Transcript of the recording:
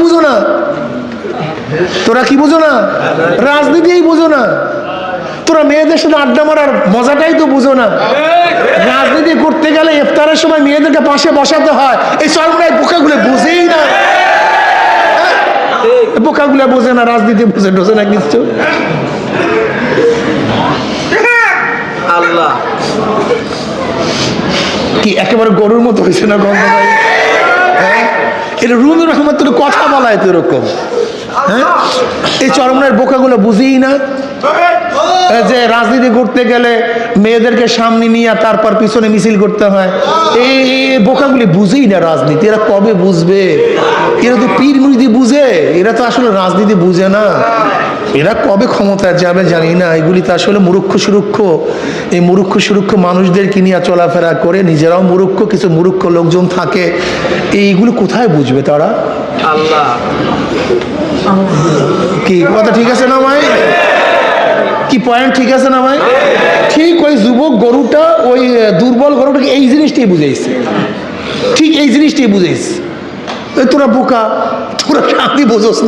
বুঝো না, তোরা কি বুঝো না? রাজনীতিই বুঝো না। তোরা মেয়েদের সাথে আড্ডা মারার মজাটাই তো বুঝো না। রাজনীতি করতে গেলে ইফতারের সময় মেয়েদেরকে পাশে বসাতে হয়, এই চরমরাই বোকাগুলো বুঝেই না। বোকাগুলো বোঝে না, রাজনীতি বোঝে না কিছু। আল্লাহ কি একেবারে গরুর মতো হয়েছে না গন্ধ ভাই? হ্যাঁ, এটা রুনুর রহমান তোর কথা বলায় তো এরকম। হ্যাঁ, এই চরমরাই বোকাগুলো বুঝেই না যে রাজনীতি করতে গেলে মেয়েদেরকে সামনে নিয়ে তারপর পিছনে মিছিল করতে হয়। এই বোকাগুলি বুঝেই না রাজনীতি। এরা কবে বুঝবে? এরা তো পীর মুরিদি বুঝে, এরা তো আসলে রাজনীতি বুঝে না। এরা কবে ক্ষমতায় যাবে জানি না। এগুলি তো আসলে মুরুক্ষ সুরুক্ষ। এই মুরুক্ষ সুরুক্ষ মানুষদেরকে নিয়ে চলাফেরা করে, নিজেরাও মুরুক্ষ, কিছু মুরুক্ষ লোকজন থাকে। এইগুলো কোথায় বুঝবে তারা? আল্লাহ কি কথা ঠিক আছে না ভাই? কি পয়েন্ট ঠিক আছে না ভাই? ঠিক ওই যুবক গরুটা, ওই দুর্বল গরুটাকে এই জিনিসটাই বুঝাইছে, ঠিক এই জিনিসটাই বুঝাইছে। তোরা বোকা, তোরা শান্তি বোঝোস না।